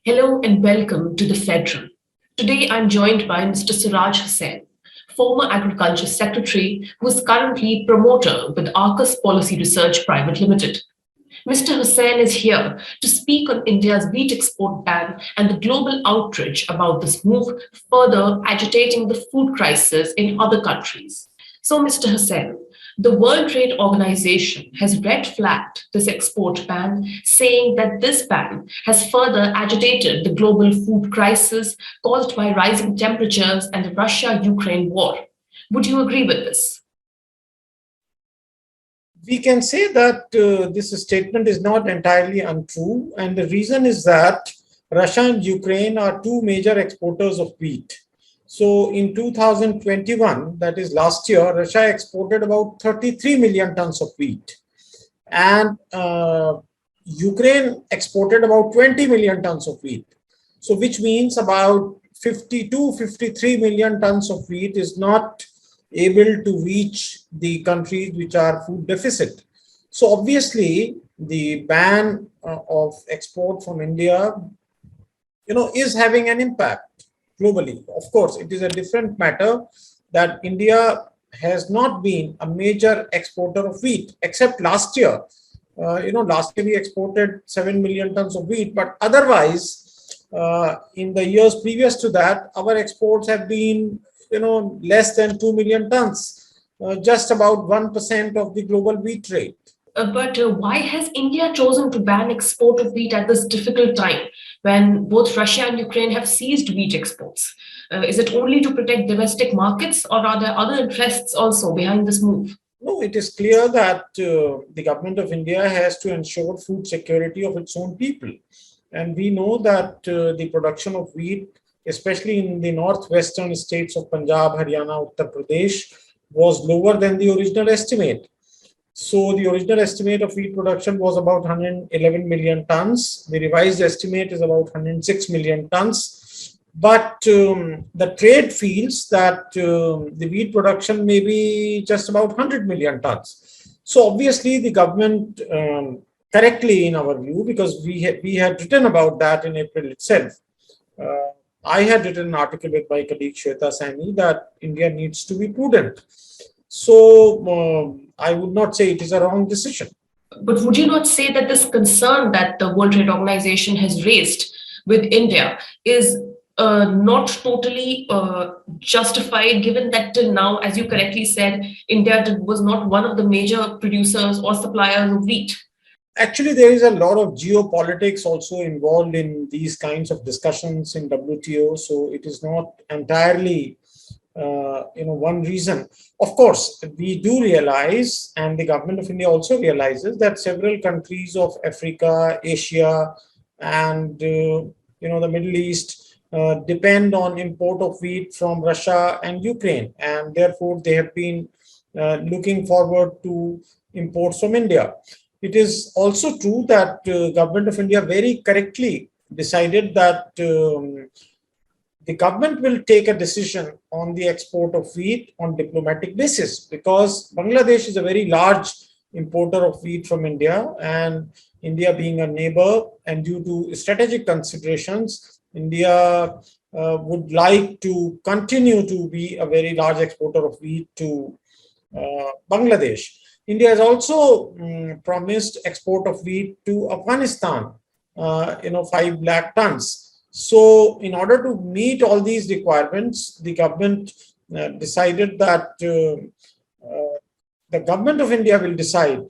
Hello and welcome to the Federal. Today I'm joined by Mr. Suraj Hussain, former Agriculture Secretary who is currently promoter with Arcus Policy Research Private Limited. Mr. Hussain is here to speak on India's wheat export ban and the global outrage about this move, further agitating the food crisis in other countries. So, Mr. Hussain, the World Trade Organization has red flagged this export ban, saying that this ban has further agitated the global food crisis caused by rising temperatures and the Russia Ukraine war. Would you agree with this? We can say that this statement is not entirely untrue, and the reason is that Russia and Ukraine are two major exporters of wheat. So in 2021, that is last year, Russia exported about 33 million tons of wheat, and Ukraine exported about 20 million tons of wheat. So which means about 53 million tons of wheat is not able to reach the countries which are food deficit. So obviously the ban of export from India, is having an impact globally. Of course, it is a different matter that India has not been a major exporter of wheat, except last year. Last year we exported 7 million tons of wheat, but otherwise, in the years previous to that, our exports have been less than 2 million tons, just about 1% of the global wheat trade. But why has India chosen to ban export of wheat at this difficult time when both Russia and Ukraine have seized wheat exports? Is it only to protect domestic markets, or are there other interests also behind this move? No, it is clear that the government of India has to ensure food security of its own people. And we know that the production of wheat, especially in the northwestern states of Punjab, Haryana, Uttar Pradesh, was lower than the original estimate. So the original estimate of wheat production was about 111 million tons. The revised estimate is about 106 million tons. But the trade feels that the wheat production may be just about 100 million tons. So obviously the government, correctly in our view, because we had written about that in April itself, I had written an article with my colleague Shweta Sani that India needs to be prudent. So I would not say it is a wrong decision. But would you not say that this concern that the World Trade Organization has raised with India is not totally justified, given that till now, as you correctly said, India was not one of the major producers or suppliers of wheat? Actually, there is a lot of geopolitics also involved in these kinds of discussions in WTO. So it is not entirely, one reason. Of course, we do realize, and the government of India also realizes, that several countries of Africa, Asia, and the Middle East depend on import of wheat from Russia and Ukraine, and therefore they have been looking forward to imports from India. It is also true that government of India very correctly decided that the government will take a decision on the export of wheat on diplomatic basis, because Bangladesh is a very large importer of wheat from India, and India being a neighbor and due to strategic considerations, India would like to continue to be a very large exporter of wheat to Bangladesh. India has also promised export of wheat to Afghanistan, 5 lakh tons. So in order to meet all these requirements, the government decided that the government of India will decide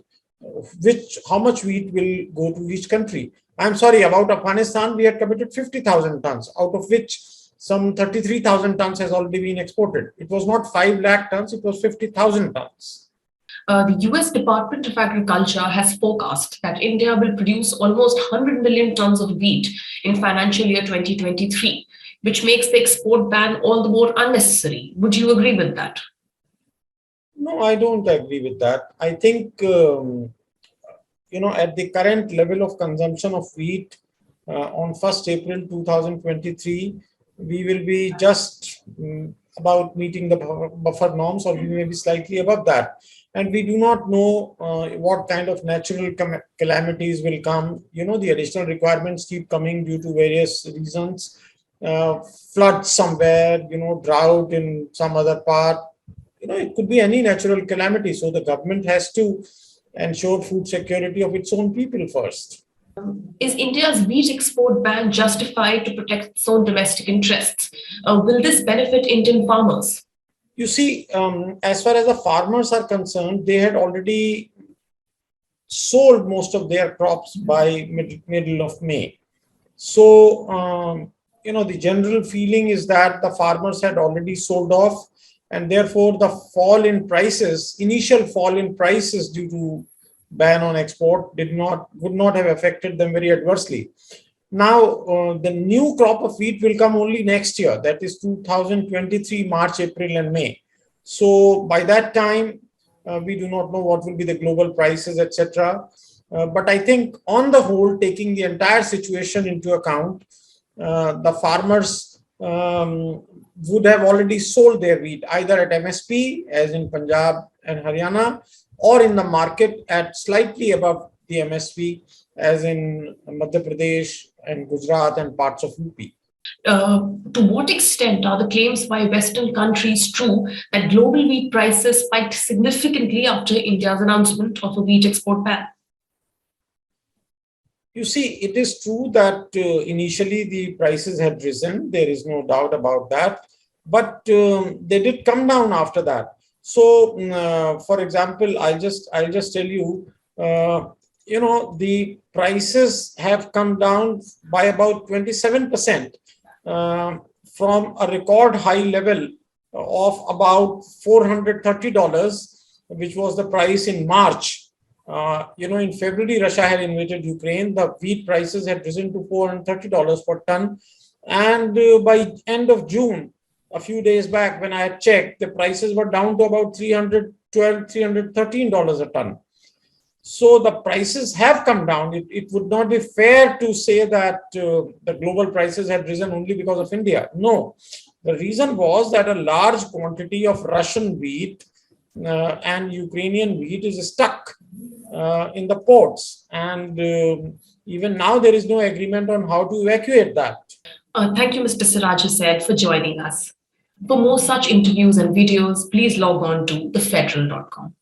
how much wheat will go to each country. I'm sorry, about Afghanistan, we had committed 50,000 tons, out of which some 33,000 tons has already been exported. It was not 5 lakh tons, it was 50,000 tons. The US Department of Agriculture has forecast that India will produce almost 100 million tons of wheat in financial year 2023, which makes the export ban all the more unnecessary. Would you agree with that? No, I don't agree with that. I think, at the current level of consumption of wheat on 1st April 2023, we will be just about meeting the buffer norms, or we may be slightly above that. and we do not know what kind of natural calamities will come. The additional requirements keep coming due to various reasons. Uh, Floods somewhere, drought in some other part. It could be any natural calamity. So the government has to ensure food security of its own people first. Is India's wheat export ban justified to protect its own domestic interests? Will this benefit Indian farmers? You see, as far as the farmers are concerned, they had already sold most of their crops by middle of May. So, the general feeling is that the farmers had already sold off, and therefore the initial fall in prices due to ban on export would not have affected them very adversely. Now, the new crop of wheat will come only next year, that is 2023, March, April, and May. So by that time, we do not know what will be the global prices, etc. But I think on the whole, taking the entire situation into account, the farmers would have already sold their wheat either at MSP, as in Punjab and Haryana, or in the market at slightly above the MSP, as in Madhya Pradesh and Gujarat and parts of UP. To what extent are the claims by Western countries true that global wheat prices spiked significantly after India's announcement of a wheat export ban? You see, it is true that initially the prices had risen. There is no doubt about that. But they did come down after that. So, for example, I'll just tell you, the prices have come down by about 27%, from a record high level of about $430, which was the price in March. In February, Russia had invaded Ukraine. The wheat prices had risen to $430 per ton. And by end of June, a few days back, when I had checked, the prices were down to about $312, $313 a ton. So the prices have come down. It would not be fair to say that the global prices had risen only because of India. No, the reason was that a large quantity of Russian wheat and Ukrainian wheat is stuck in the ports. And even now, there is no agreement on how to evacuate that. Thank you, Mr. Siraj Hussain, for joining us. For more such interviews and videos, please log on to thefederal.com.